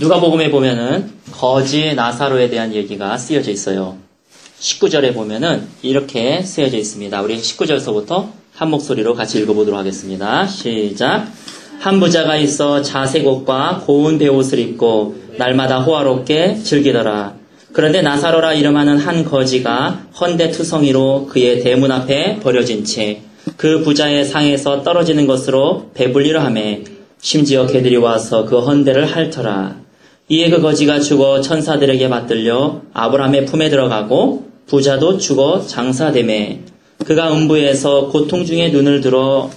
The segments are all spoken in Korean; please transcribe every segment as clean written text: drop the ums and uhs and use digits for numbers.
누가복음에 보면은 거지 나사로에 대한 얘기가 쓰여져 있어요. 19절에 보면은 이렇게 쓰여져 있습니다. 우리 19절서부터 한 목소리로 같이 읽어보도록 하겠습니다. 시작. 한 부자가 있어 자색 옷과 고운 베옷을 입고 날마다 호화롭게 즐기더라. 그런데 나사로라 이름하는 한 거지가 헌데투성이로 그의 대문 앞에 버려진 채 그 부자의 상에서 떨어지는 것으로 배불리려 하매 심지어 개들이 와서 그 헌데를 핥더라. 이에 그 거지가 죽어 천사들에게 받들려 아브라함의 품에 들어가고 부자도 죽어 장사되매 그가 음부에서 고통 중에 눈을 들어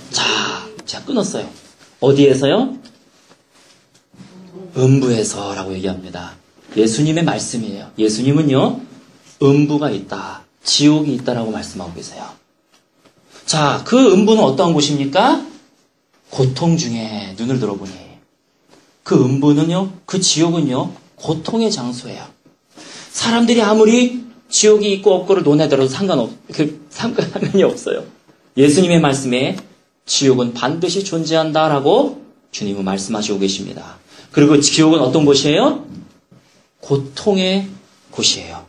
제가 끊었어요. 어디에서요? 음부에서라고 얘기합니다. 예수님의 말씀이에요. 예수님은요, 음부가 있다, 지옥이 있다라고 말씀하고 계세요. 자, 그 음부는 어떠한 곳입니까? 고통 중에 눈을 들어보니 그 음부는요, 그 지옥은요, 고통의 장소예요. 사람들이 아무리 지옥이 있고 없고를 논하더라도 상관이 없어요. 예수님의 말씀에 지옥은 반드시 존재한다라고 주님은 말씀하시고 계십니다. 그리고 지옥은 어떤 곳이에요? 고통의 곳이에요.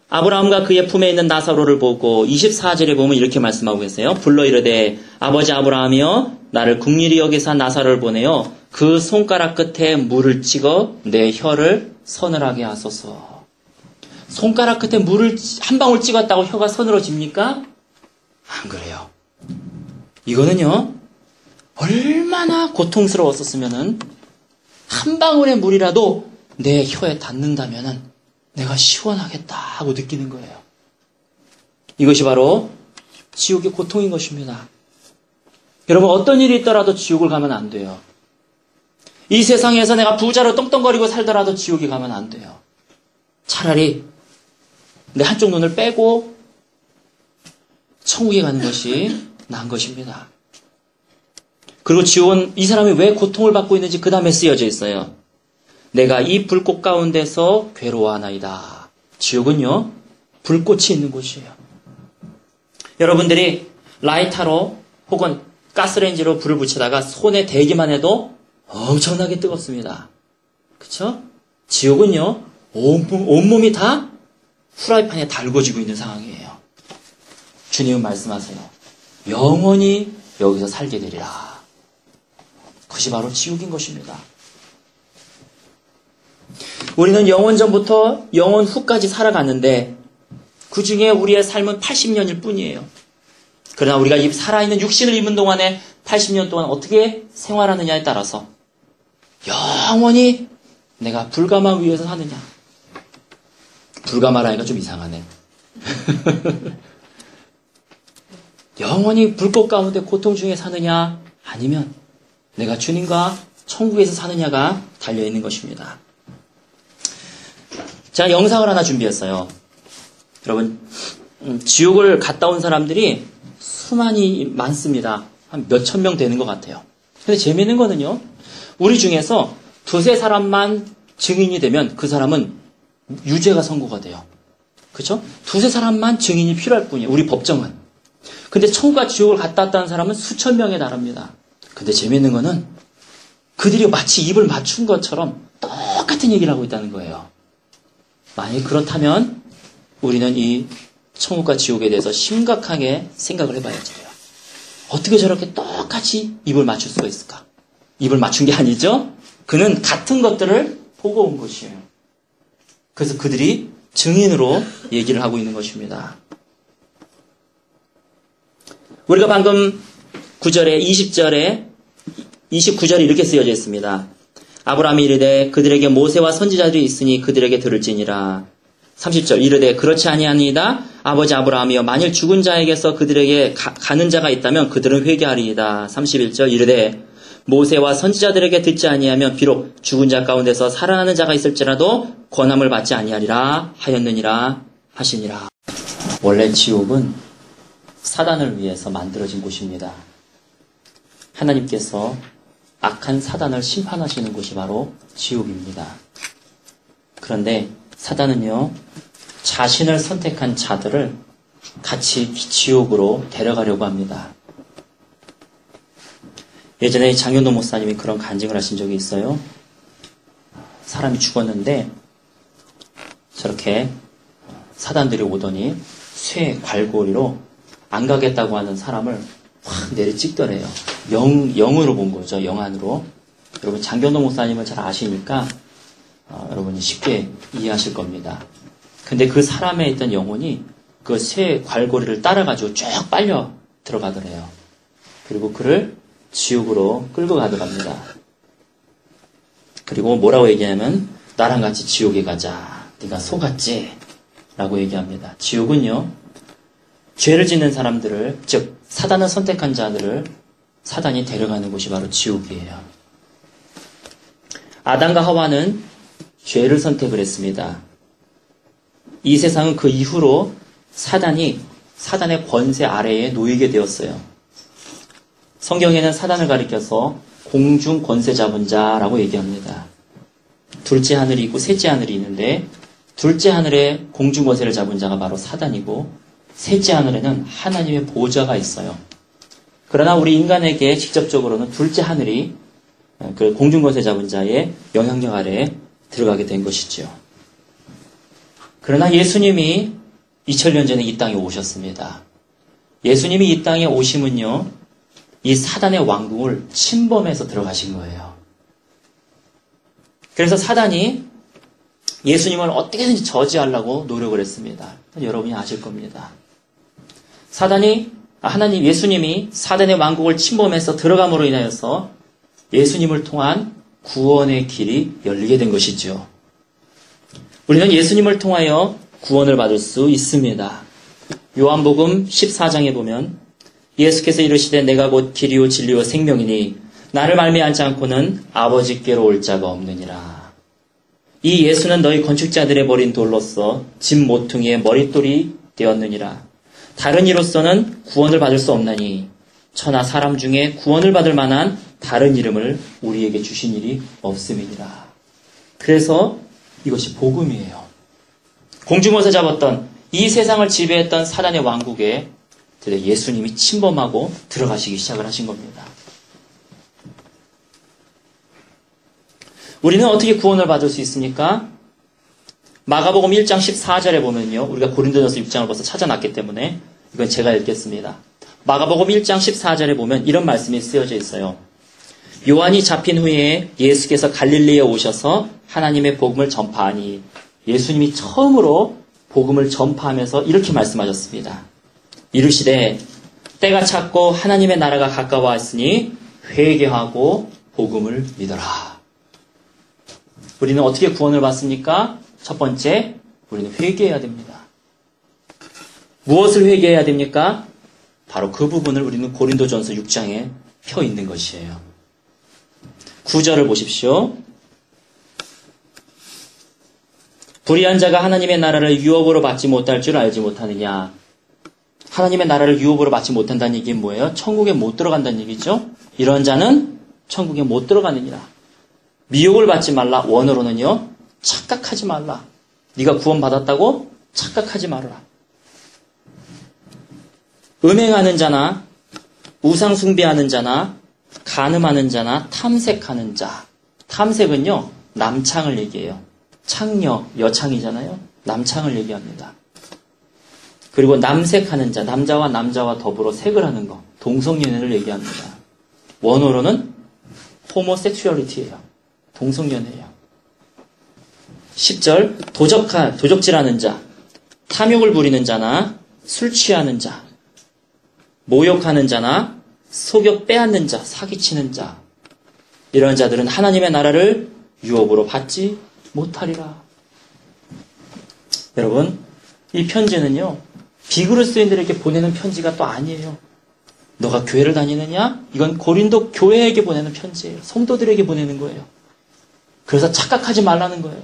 아브라함과 그의 품에 있는 나사로를 보고 24절에 보면 이렇게 말씀하고 계세요. 불러 이르되 아버지 아브라함이여 나를 긍휼히 여기사 나사로를 보내어 그 손가락 끝에 물을 찍어 내 혀를 서늘하게 하소서. 손가락 끝에 물을 한 방울 찍었다고 혀가 서늘어집니까? 안 그래요. 이거는요, 얼마나 고통스러웠었으면은 한 방울의 물이라도 내 혀에 닿는다면은 내가 시원하겠다 하고 느끼는 거예요. 이것이 바로 지옥의 고통인 것입니다. 여러분, 어떤 일이 있더라도 지옥을 가면 안 돼요. 이 세상에서 내가 부자로 떵떵거리고 살더라도 지옥에 가면 안 돼요. 차라리 내 한쪽 눈을 빼고 천국에 가는 것이 나은 것입니다. 그리고 지옥은 이 사람이 왜 고통을 받고 있는지 그 다음에 쓰여져 있어요. 내가 이 불꽃 가운데서 괴로워하나이다. 지옥은요, 불꽃이 있는 곳이에요. 여러분들이 라이터로 혹은 가스레인지로 불을 붙이다가 손에 대기만 해도 엄청나게 뜨겁습니다. 그쵸? 지옥은요, 온몸이 다 후라이팬에 달궈지고 있는 상황이에요. 주님은 말씀하세요. 영원히 여기서 살게 되리라. 그것이 바로 지옥인 것입니다. 우리는 영원 전부터 영원 후까지 살아갔는데 그 중에 우리의 삶은 80년일 뿐이에요. 그러나 우리가 살아있는 육신을 입은 동안에 80년 동안 어떻게 생활하느냐에 따라서 영원히 내가 불가마 위에서 사느냐. 불가마라니까 좀 이상하네. 영원히 불꽃 가운데 고통 중에 사느냐, 아니면 내가 주님과 천국에서 사느냐가 달려있는 것입니다. 제가 영상을 하나 준비했어요. 여러분, 지옥을 갔다 온 사람들이 많습니다. 한 몇천 명 되는 것 같아요. 근데 재미있는 거는요, 우리 중에서 두세 사람만 증인이 되면 그 사람은 유죄가 선고가 돼요. 그렇죠? 두세 사람만 증인이 필요할 뿐이에요. 우리 법정은. 근데 천국과 지옥을 갔다 왔다는 사람은 수천 명에 달합니다. 근데 재미있는 거는 그들이 마치 입을 맞춘 것처럼 똑같은 얘기를 하고 있다는 거예요. 만약 그렇다면 우리는 이 천국과 지옥에 대해서 심각하게 생각을 해봐야지 돼요. 어떻게 저렇게 똑같이 입을 맞출 수가 있을까? 입을 맞춘 게 아니죠? 그는 같은 것들을 보고 온 것이에요. 그래서 그들이 증인으로 얘기를 하고 있는 것입니다. 우리가 방금 9절에 20절에 29절에 이렇게 쓰여져 있습니다. 아브라함이 이르되 그들에게 모세와 선지자들이 있으니 그들에게 들을지니라. 30절 이르되 그렇지 아니하니이다. 아버지 아브라함이여 만일 죽은 자에게서 그들에게 가는 자가 있다면 그들은 회개하리이다. 31절 이르되 모세와 선지자들에게 듣지 아니하면 비록 죽은 자 가운데서 살아나는 자가 있을지라도 권함을 받지 아니하리라 하였느니라 하시니라. 원래 지옥은 사단을 위해서 만들어진 곳입니다. 하나님께서 악한 사단을 심판하시는 곳이 바로 지옥입니다. 그런데 사단은요, 자신을 선택한 자들을 같이 지옥으로 데려가려고 합니다. 예전에 장현도 목사님이 그런 간증을 하신 적이 있어요. 사람이 죽었는데 저렇게 사단들이 오더니 쇠 괄고리로 안 가겠다고 하는 사람을 확 내리 찍더래요. 영으로 본 거죠. 영안으로. 여러분 장현도 목사님을 잘 아시니까 여러분이 쉽게 이해하실 겁니다. 근데 그 사람에 있던 영혼이 그 쇠 괄고리를 따라가지고 쭉 빨려 들어가더래요. 그리고 그를 지옥으로 끌고 가더랍니다. 그리고 뭐라고 얘기하냐면 나랑 같이 지옥에 가자. 네가 속았지? 라고 얘기합니다. 지옥은요. 죄를 짓는 사람들을, 즉 사단을 선택한 자들을 사단이 데려가는 곳이 바로 지옥이에요. 아담과 하와는 죄를 선택을 했습니다. 이 세상은 그 이후로 사단의 권세 아래에 놓이게 되었어요. 성경에는 사단을 가리켜서 공중 권세 잡은 자라고 얘기합니다. 둘째 하늘이 있고 셋째 하늘이 있는데 둘째 하늘에 공중 권세를 잡은 자가 바로 사단이고 셋째 하늘에는 하나님의 보좌가 있어요. 그러나 우리 인간에게 직접적으로는 둘째 하늘이 그 공중 권세 잡은 자의 영향력 아래에 들어가게 된 것이죠. 그러나 예수님이 2000년 전에 이 땅에 오셨습니다. 예수님이 이 땅에 오심은요, 이 사단의 왕궁을 침범해서 들어가신 거예요. 그래서 사단이 예수님을 어떻게든지 저지하려고 노력을 했습니다. 여러분이 아실 겁니다. 예수님이 사단의 왕국을 침범해서 들어감으로 인하여서 예수님을 통한 구원의 길이 열리게 된 것이죠. 우리는 예수님을 통하여 구원을 받을 수 있습니다. 요한복음 14장에 보면 예수께서 이르시되 내가 곧 길이요 진리요 생명이니 나를 말미암지 않고는 아버지께로 올 자가 없느니라. 이 예수는 너희 건축자들의 버린 돌로서 집 모퉁이의 머릿돌이 되었느니라. 다른 이로서는 구원을 받을 수 없나니 천하 사람 중에 구원을 받을 만한 다른 이름을 우리에게 주신 일이 없음이니라. 그래서 이것이 복음이에요. 공중권세 잡았던 이 세상을 지배했던 사단의 왕국에 예수님이 침범하고 들어가시기 시작을 하신 겁니다. 우리는 어떻게 구원을 받을 수 있습니까? 마가복음 1장 14절에 보면요. 우리가 고린도전서 6장을 벌써 찾아놨기 때문에 이건 제가 읽겠습니다. 마가복음 1장 14절에 보면 이런 말씀이 쓰여져 있어요. 요한이 잡힌 후에 예수께서 갈릴리에 오셔서 하나님의 복음을 전파하니 예수님이 처음으로 복음을 전파하면서 이렇게 말씀하셨습니다. 이르시되 때가 찼고 하나님의 나라가 가까워왔으니 회개하고 복음을 믿어라. 우리는 어떻게 구원을 받습니까? 첫 번째, 우리는 회개해야 됩니다. 무엇을 회개해야 됩니까? 바로 그 부분을 우리는 고린도전서 6장에 펴 있는 것이에요. 9절을 보십시오. 불의한 자가 하나님의 나라를 유업으로 받지 못할 줄 알지 못하느냐. 하나님의 나라를 유업으로 받지 못한다는 얘기는 뭐예요? 천국에 못 들어간다는 얘기죠. 이런 자는 천국에 못 들어가느니라. 미혹을 받지 말라. 원어로는요. 착각하지 말라. 네가 구원받았다고 착각하지 말아라. 음행하는 자나 우상 숭배하는 자나 간음하는 자나 탐색하는 자. 탐색은요. 남창을 얘기해요. 창녀, 여창이잖아요. 남창을 얘기합니다. 그리고 남색하는 자, 남자와 남자와 더불어 색을 하는 거. 동성연애를 얘기합니다. 원어로는 호모섹슈얼리티예요. 동성연애예요. 10절 도적질하는 자, 탐욕을 부리는 자나 술 취하는 자, 모욕하는 자나 속여 빼앗는 자, 사기치는 자, 이런 자들은 하나님의 나라를 유업으로 받지 못하리라. 여러분, 이 편지는요, 비그리스도인들에게 보내는 편지가 또 아니에요. 너가 교회를 다니느냐? 이건 고린도 교회에게 보내는 편지예요. 성도들에게 보내는 거예요. 그래서 착각하지 말라는 거예요.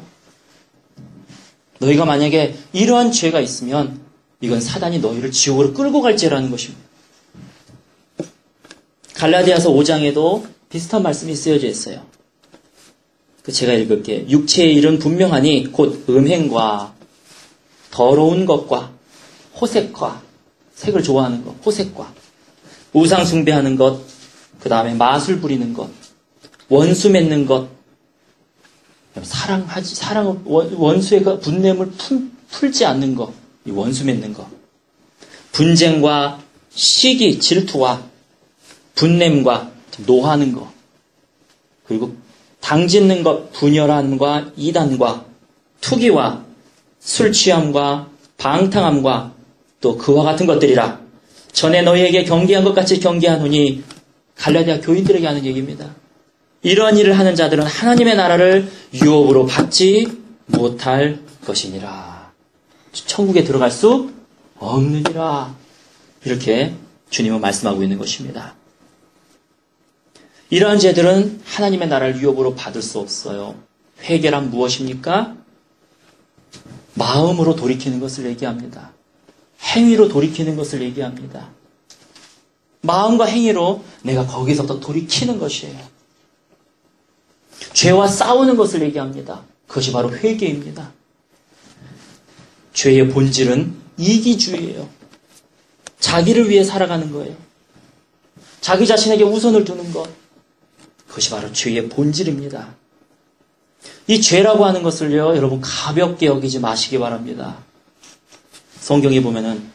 너희가 만약에 이러한 죄가 있으면 이건 사단이 너희를 지옥으로 끌고 갈지라는 것입니다. 갈라디아서 5장에도 비슷한 말씀이 쓰여져 있어요. 제가 읽을게요. 육체의 일은 분명하니 곧 음행과 더러운 것과 호색과 색을 좋아하는 것, 호색과 우상 숭배하는 것, 그 다음에 마술 부리는 것, 원수 맺는 것, 원수의 그 분냄을 풀지 않는 것, 이 원수 맺는 것, 분쟁과 시기, 질투와 분냄과 노하는 것, 그리고 당짓는 것, 분열함과 이단과 투기와 술 취함과 방탕함과 또 그와 같은 것들이라. 전에 너희에게 경계한 것 같이 경계하노니, 갈라디아 교인들에게 하는 얘기입니다. 이러한 일을 하는 자들은 하나님의 나라를 유업으로 받지 못할 것이니라. 천국에 들어갈 수 없느니라. 이렇게 주님은 말씀하고 있는 것입니다. 이러한 죄들은 하나님의 나라를 유업으로 받을 수 없어요. 회개란 무엇입니까? 마음으로 돌이키는 것을 얘기합니다. 행위로 돌이키는 것을 얘기합니다. 마음과 행위로 내가 거기서부터 돌이키는 것이에요. 죄와 싸우는 것을 얘기합니다. 그것이 바로 회개입니다. 죄의 본질은 이기주의예요. 자기를 위해 살아가는 거예요. 자기 자신에게 우선을 두는 것. 그것이 바로 죄의 본질입니다. 이 죄라고 하는 것을요, 여러분 가볍게 여기지 마시기 바랍니다. 성경에 보면은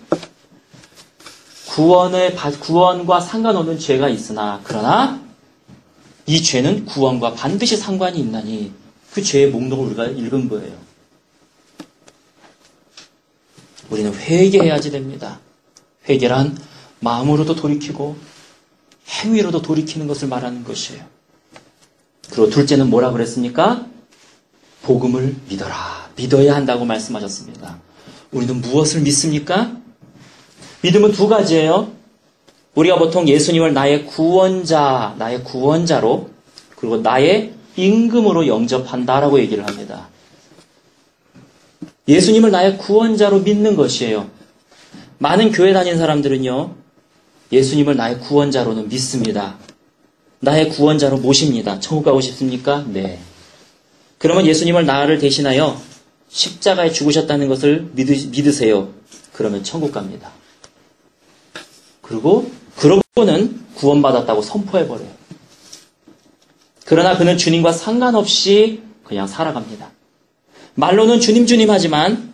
구원과 상관없는 죄가 있으나 그러나 이 죄는 구원과 반드시 상관이 있나니, 그 죄의 목록을 우리가 읽은 거예요. 우리는 회개해야지 됩니다. 회개란 마음으로도 돌이키고 행위로도 돌이키는 것을 말하는 것이에요. 그리고 둘째는 뭐라 그랬습니까? 복음을 믿어라. 믿어야 한다고 말씀하셨습니다. 우리는 무엇을 믿습니까? 믿음은 두 가지예요. 우리가 보통 예수님을 나의 구원자로, 그리고 나의 임금으로 영접한다라고 얘기를 합니다. 예수님을 나의 구원자로 믿는 것이에요. 많은 교회 다니는 사람들은요, 예수님을 나의 구원자로는 믿습니다. 나의 구원자로 모십니다. 천국 가고 싶습니까? 네. 그러면 예수님을 나를 대신하여 십자가에 죽으셨다는 것을 믿으세요. 그러면 천국 갑니다. 그러고는 구원받았다고 선포해버려요. 그러나 그는 주님과 상관없이 그냥 살아갑니다. 말로는 주님 주님 하지만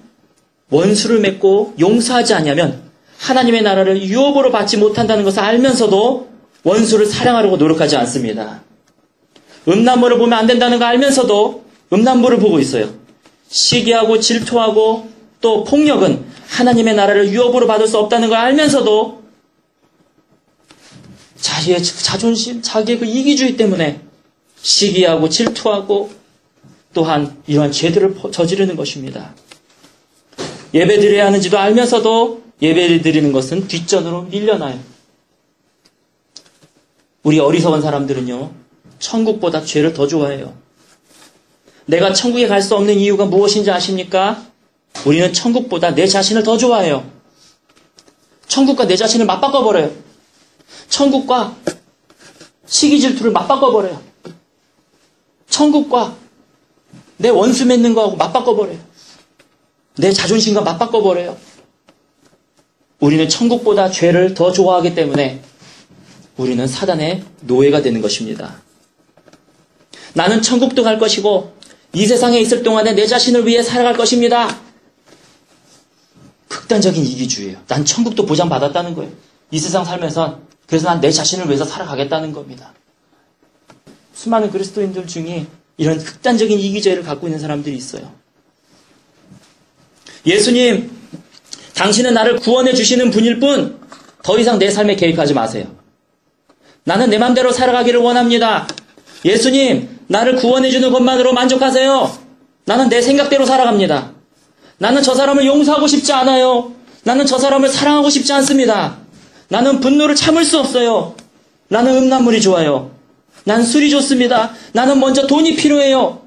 원수를 맺고 용서하지 않으면 하나님의 나라를 유업으로 받지 못한다는 것을 알면서도 원수를 사랑하려고 노력하지 않습니다. 음란물을 보면 안 된다는 거 알면서도 음란물을 보고 있어요. 시기하고 질투하고 또 폭력은 하나님의 나라를 유업으로 받을 수 없다는 걸 알면서도 자기의 자존심, 자기의 그 이기주의 때문에 시기하고 질투하고 또한 이러한 죄들을 저지르는 것입니다. 예배 드려야 하는지도 알면서도 예배를 드리는 것은 뒷전으로 밀려나요. 우리 어리석은 사람들은요, 천국보다 죄를 더 좋아해요. 내가 천국에 갈 수 없는 이유가 무엇인지 아십니까? 우리는 천국보다 내 자신을 더 좋아해요. 천국과 내 자신을 맞바꿔버려요. 천국과 시기 질투를 맞바꿔버려요. 천국과 내 원수 맺는 거하고 맞바꿔버려요. 내 자존심과 맞바꿔버려요. 우리는 천국보다 죄를 더 좋아하기 때문에 우리는 사단의 노예가 되는 것입니다. 나는 천국도 갈 것이고 이 세상에 있을 동안에 내 자신을 위해 살아갈 것입니다. 극단적인 이기주의예요. 난 천국도 보장받았다는 거예요. 이 세상 살면서 그래서 난 내 자신을 위해서 살아가겠다는 겁니다. 수많은 그리스도인들 중에 이런 극단적인 이기주의를 갖고 있는 사람들이 있어요. 예수님, 당신은 나를 구원해 주시는 분일 뿐 더 이상 내 삶에 개입하지 마세요. 나는 내 맘대로 살아가기를 원합니다. 예수님, 나를 구원해 주는 것만으로 만족하세요. 나는 내 생각대로 살아갑니다. 나는 저 사람을 용서하고 싶지 않아요. 나는 저 사람을 사랑하고 싶지 않습니다. 나는 분노를 참을 수 없어요. 나는 음란물이 좋아요. 난 술이 좋습니다. 나는 먼저 돈이 필요해요.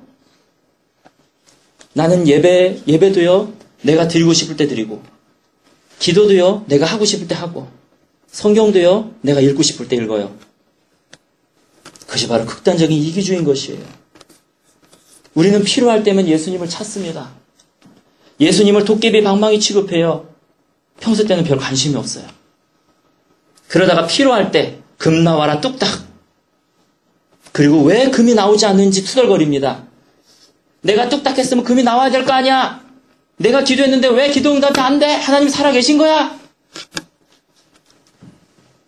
나는 예배도요, 내가 드리고 싶을 때 드리고, 기도도요, 내가 하고 싶을 때 하고, 성경도요, 내가 읽고 싶을 때 읽어요. 그것이 바로 극단적인 이기주의인 것이에요. 우리는 필요할 때면 예수님을 찾습니다. 예수님을 도깨비 방망이 취급해요. 평소 때는 별 관심이 없어요. 그러다가 필요할 때 금 나와라 뚝딱 그리고 왜 금이 나오지 않는지 투덜거립니다. 내가 뚝딱 했으면 금이 나와야 될 거 아니야. 내가 기도했는데 왜 기도 응답이 안 돼? 하나님 살아계신 거야?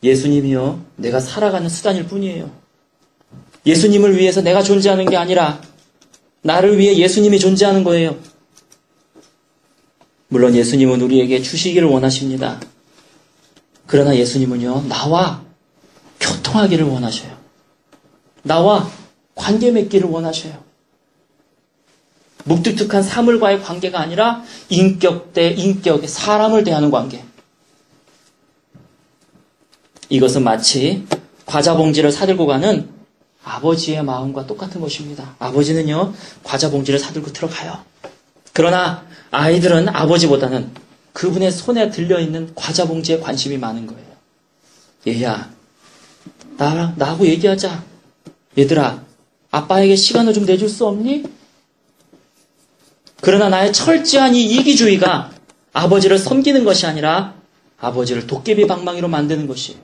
예수님이요, 내가 살아가는 수단일 뿐이에요. 예수님을 위해서 내가 존재하는 게 아니라 나를 위해 예수님이 존재하는 거예요. 물론 예수님은 우리에게 주시기를 원하십니다. 그러나 예수님은요, 나와 교통하기를 원하셔요. 나와 관계 맺기를 원하셔요. 묵뚝뚝한 사물과의 관계가 아니라 인격 대 인격의 사람을 대하는 관계. 이것은 마치 과자 봉지를 사들고 가는 아버지의 마음과 똑같은 것입니다. 아버지는요, 과자 봉지를 사들고 들어가요. 그러나 아이들은 아버지보다는 그분의 손에 들려있는 과자 봉지에 관심이 많은 거예요. 얘야, 나하고 얘기하자. 얘들아, 아빠에게 시간을 좀 내줄 수 없니? 그러나 나의 철저한 이 이기주의가 아버지를 섬기는 것이 아니라 아버지를 도깨비 방망이로 만드는 것이에요.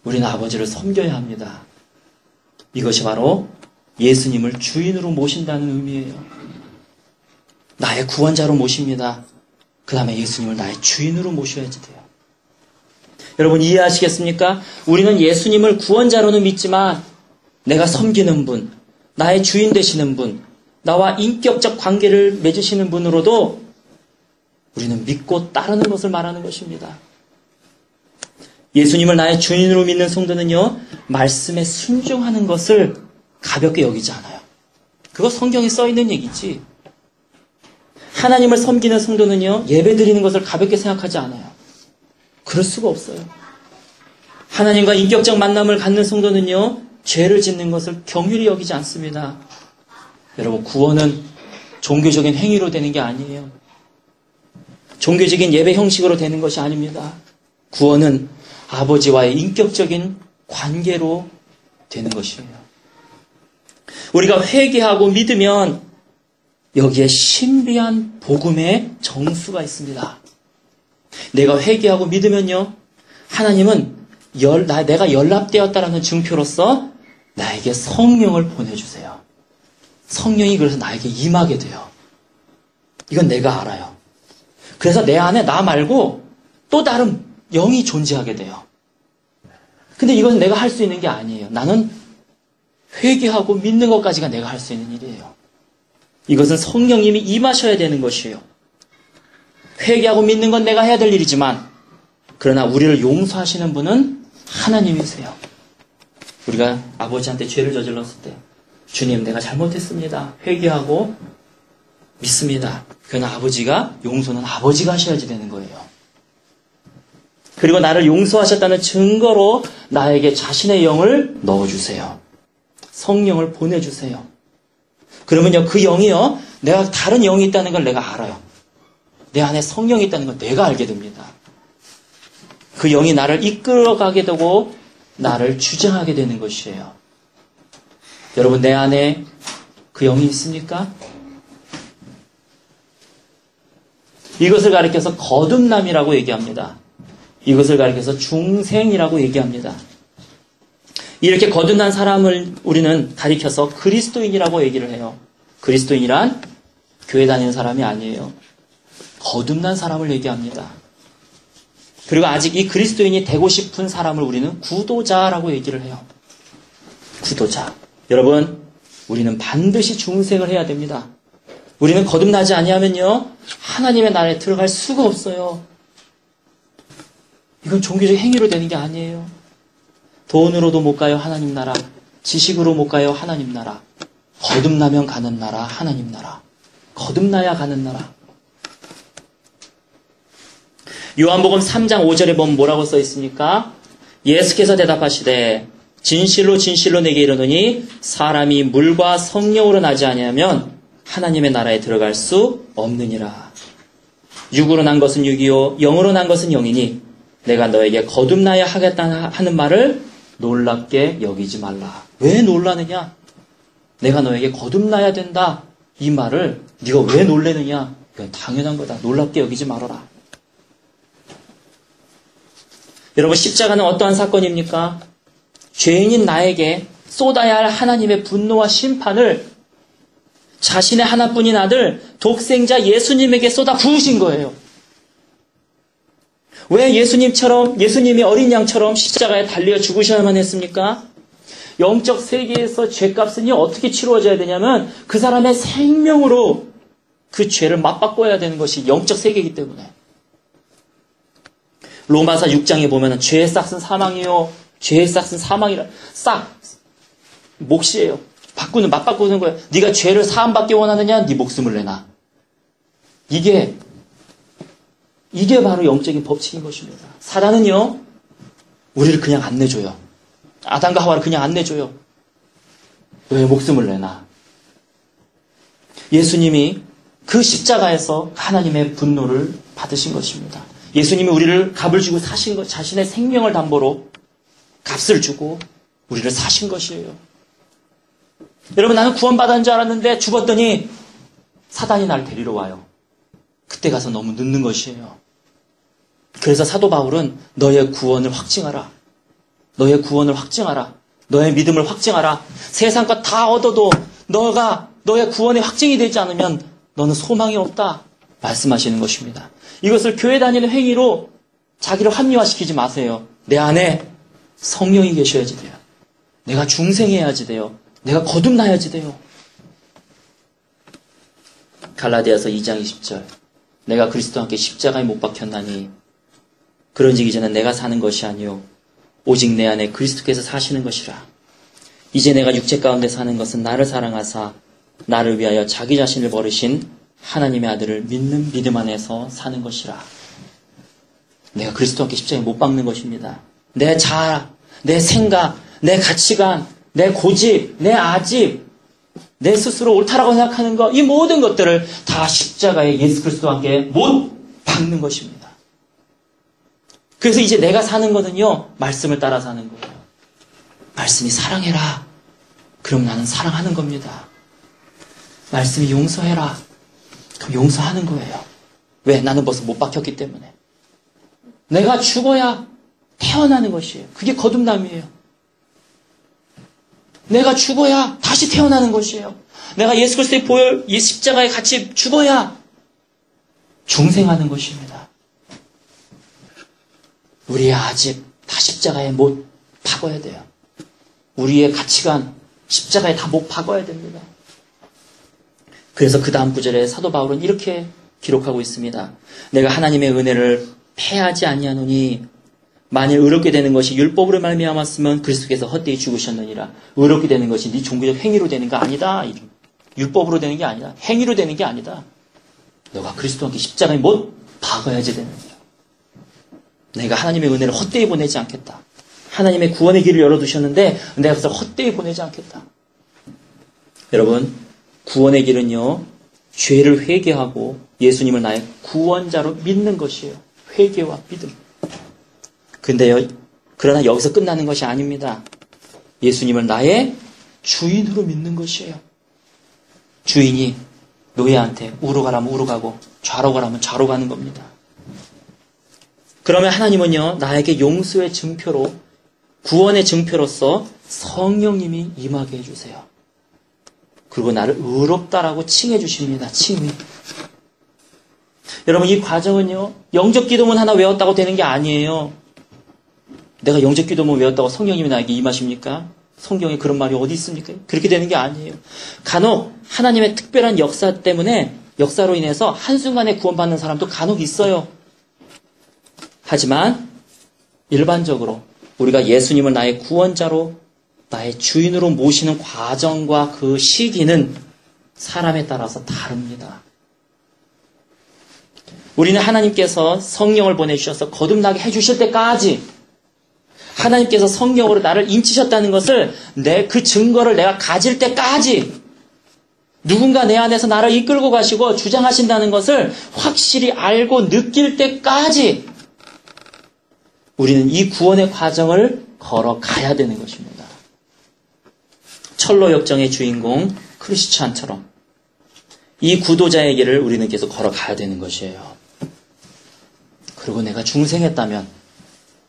우리는 아버지를 섬겨야 합니다. 이것이 바로 예수님을 주인으로 모신다는 의미예요. 나의 구원자로 모십니다. 그 다음에 예수님을 나의 주인으로 모셔야지 돼요. 여러분 이해하시겠습니까? 우리는 예수님을 구원자로는 믿지만 내가 섬기는 분, 나의 주인 되시는 분, 나와 인격적 관계를 맺으시는 분으로도 우리는 믿고 따르는 것을 말하는 것입니다. 예수님을 나의 주인으로 믿는 성도는요, 말씀에 순종하는 것을 가볍게 여기지 않아요. 그거 성경에 써 있는 얘기지. 하나님을 섬기는 성도는요, 예배 드리는 것을 가볍게 생각하지 않아요. 그럴 수가 없어요. 하나님과 인격적 만남을 갖는 성도는요, 죄를 짓는 것을 경휼히 여기지 않습니다. 여러분, 구원은 종교적인 행위로 되는 게 아니에요. 종교적인 예배 형식으로 되는 것이 아닙니다. 구원은 아버지와의 인격적인 관계로 되는 것이에요. 우리가 회개하고 믿으면 여기에 신비한 복음의 정수가 있습니다. 내가 회개하고 믿으면요, 하나님은 내가 연락되었다라는 증표로서 나에게 성령을 보내주세요. 성령이 그래서 나에게 임하게 돼요. 이건 내가 알아요. 그래서 내 안에 나 말고 또 다른 영이 존재하게 돼요. 근데 이건 내가 할 수 있는 게 아니에요. 나는 회개하고 믿는 것까지가 내가 할 수 있는 일이에요. 이것은 성령님이 임하셔야 되는 것이에요. 회개하고 믿는 건 내가 해야 될 일이지만, 그러나 우리를 용서하시는 분은 하나님이세요. 우리가 아버지한테 죄를 저질렀을 때, 주님, 내가 잘못했습니다. 회개하고 믿습니다. 그러나 아버지가, 용서는 아버지가 하셔야지 되는 거예요. 그리고 나를 용서하셨다는 증거로 나에게 자신의 영을 넣어주세요. 성령을 보내주세요. 그러면요, 그 영이요, 내가 다른 영이 있다는 걸 내가 알아요. 내 안에 성령이 있다는 걸 내가 알게 됩니다. 그 영이 나를 이끌어가게 되고 나를 주장하게 되는 것이에요. 여러분, 내 안에 그 영이 있습니까? 이것을 가리켜서 거듭남이라고 얘기합니다. 이것을 가리켜서 중생이라고 얘기합니다. 이렇게 거듭난 사람을 우리는 가리켜서 그리스도인이라고 얘기를 해요. 그리스도인이란 교회 다니는 사람이 아니에요. 거듭난 사람을 얘기합니다. 그리고 아직 이 그리스도인이 되고 싶은 사람을 우리는 구도자라고 얘기를 해요. 구도자. 여러분, 우리는 반드시 중생을 해야 됩니다. 우리는 거듭나지 아니하면요, 하나님의 나라에 들어갈 수가 없어요. 이건 종교적 행위로 되는 게 아니에요. 돈으로도 못 가요, 하나님 나라. 지식으로 못 가요, 하나님 나라. 거듭나면 가는 나라, 하나님 나라. 거듭나야 가는 나라. 요한복음 3장 5절에 보면 뭐라고 써 있습니까? 예수께서 대답하시되 진실로 진실로 내게 이르노니 사람이 물과 성령으로 나지 아니하면 하나님의 나라에 들어갈 수 없느니라. 육으로 난 것은 육이요 영으로 난 것은 영이니 내가 너에게 거듭나야 하겠다 하는 말을 놀랍게 여기지 말라. 왜 놀라느냐? 내가 너에게 거듭나야 된다. 이 말을 네가 왜 놀래느냐? 이건 당연한 거다. 놀랍게 여기지 말아라. 여러분, 십자가는 어떠한 사건입니까? 죄인인 나에게 쏟아야 할 하나님의 분노와 심판을 자신의 하나뿐인 아들 독생자 예수님에게 쏟아 부으신 거예요. 왜 예수님이 어린 양처럼 십자가에 달려 죽으셔야만 했습니까? 영적 세계에서 죄값은 어떻게 치루어져야 되냐면 그 사람의 생명으로 그 죄를 맞바꿔야 되는 것이 영적 세계이기 때문에. 로마서 6장에 보면 죄의 싹은 사망이요. 죄의 싹은 사망이라. 싹. 몫이에요. 맞바꾸는 거예요. 네가 죄를 사함받기 원하느냐? 네 목숨을 내놔. 이게 바로 영적인 법칙인 것입니다. 사단은요, 우리를 그냥 안 내줘요. 아담과 하와를 그냥 안 내줘요. 왜 목숨을 내놔? 예수님이 그 십자가에서 하나님의 분노를 받으신 것입니다. 예수님이 우리를 값을 주고 사신 것, 자신의 생명을 담보로 값을 주고 우리를 사신 것이에요. 여러분, 나는 구원받은 줄 알았는데 죽었더니 사단이 나를 데리러 와요. 그때 가서 너무 늦는 것이에요. 그래서 사도 바울은 너의 구원을 확증하라. 너의 구원을 확증하라. 너의 믿음을 확증하라. 세상 것 다 얻어도 너의 구원이 확증이 되지 않으면 너는 소망이 없다. 말씀하시는 것입니다. 이것을 교회 다니는 행위로 자기를 합리화시키지 마세요. 내 안에 성령이 계셔야지 돼요. 내가 중생해야지 돼요. 내가 거듭나야지 돼요. 갈라디아서 2장 20절. 내가 그리스도와 함께 십자가에 못 박혔나니 그런즉 이제는 내가 사는 것이 아니요 오직 내 안에 그리스도께서 사시는 것이라. 이제 내가 육체 가운데 사는 것은 나를 사랑하사 나를 위하여 자기 자신을 버리신 하나님의 아들을 믿는 믿음 안에서 사는 것이라. 내가 그리스도와 함께 십자가에 못 박는 것입니다. 내 자아, 내 생각, 내 가치관, 내 고집, 내 아집, 내 스스로 옳다라고 생각하는 것, 이 모든 것들을 다 십자가에 예수 그리스도와 함께 못 박는 것입니다. 그래서 이제 내가 사는 거는요, 말씀을 따라 사는 거예요. 말씀이 사랑해라. 그럼 나는 사랑하는 겁니다. 말씀이 용서해라. 그럼 용서하는 거예요. 왜? 나는 벌써 못 박혔기 때문에. 내가 죽어야 태어나는 것이에요. 그게 거듭남이에요. 내가 죽어야 다시 태어나는 것이에요. 내가 예수 그리스도의 보혈, 십자가에 같이 죽어야 중생하는 것입니다. 우리의 아집 다 십자가에 못 박아야 돼요. 우리의 가치관 십자가에 다 못 박아야 됩니다. 그래서 그 다음 구절에 사도 바울은 이렇게 기록하고 있습니다. 내가 하나님의 은혜를 패하지 아니하노니 만일 의롭게 되는 것이 율법으로 말미암았으면 그리스도께서 헛되이 죽으셨느니라. 의롭게 되는 것이 네 종교적 행위로 되는 거 아니다. 율법으로 되는 게 아니다. 행위로 되는 게 아니다. 너가 그리스도와 함께 십자가에 못 박아야지 되는 거야. 내가 하나님의 은혜를 헛되이 보내지 않겠다. 하나님의 구원의 길을 열어두셨는데 내가 그것을 헛되이 보내지 않겠다. 여러분, 구원의 길은요, 죄를 회개하고 예수님을 나의 구원자로 믿는 것이에요. 회개와 믿음. 근데요, 그러나 여기서 끝나는 것이 아닙니다. 예수님을 나의 주인으로 믿는 것이에요. 주인이 노예한테 우로 가라면 우로 가고 좌로 가라면 좌로 가는 겁니다. 그러면 하나님은요, 나에게 용서의 증표로, 구원의 증표로서 성령님이 임하게 해주세요. 그리고 나를 의롭다라고 칭해 주십니다. 칭의. 여러분, 이 과정은요, 영적 기도문 하나 외웠다고 되는 게 아니에요. 내가 영적 기도문 외웠다고 성령님이 나에게 임하십니까? 성경에 그런 말이 어디 있습니까? 그렇게 되는 게 아니에요. 간혹 하나님의 특별한 역사 때문에, 역사로 인해서 한순간에 구원받는 사람도 간혹 있어요. 하지만 일반적으로 우리가 예수님을 나의 구원자로, 나의 주인으로 모시는 과정과 그 시기는 사람에 따라서 다릅니다. 우리는 하나님께서 성령을 보내주셔서 거듭나게 해주실 때까지, 하나님께서 성령으로 나를 인치셨다는 것을, 그 증거를 내가 가질 때까지, 누군가 내 안에서 나를 이끌고 가시고 주장하신다는 것을 확실히 알고 느낄 때까지 우리는 이 구원의 과정을 걸어가야 되는 것입니다. 철로 역정의 주인공 크리스찬처럼 이 구도자의 길을 우리는 계속 걸어가야 되는 것이에요. 그리고 내가 중생했다면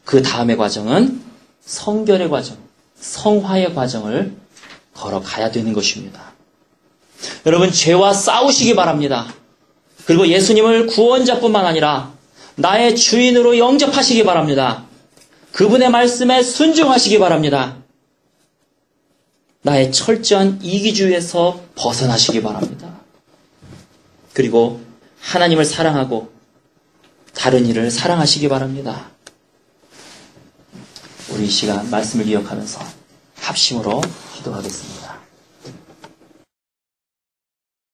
그 다음의 과정은 성결의 과정, 성화의 과정을 걸어가야 되는 것입니다. 여러분, 죄와 싸우시기 바랍니다. 그리고 예수님을 구원자뿐만 아니라 나의 주인으로 영접하시기 바랍니다. 그분의 말씀에 순종하시기 바랍니다. 나의 철저한 이기주의에서 벗어나시기 바랍니다. 그리고 하나님을 사랑하고 다른 이를 사랑하시기 바랍니다. 우리 이 시간 말씀을 기억하면서 합심으로 기도하겠습니다.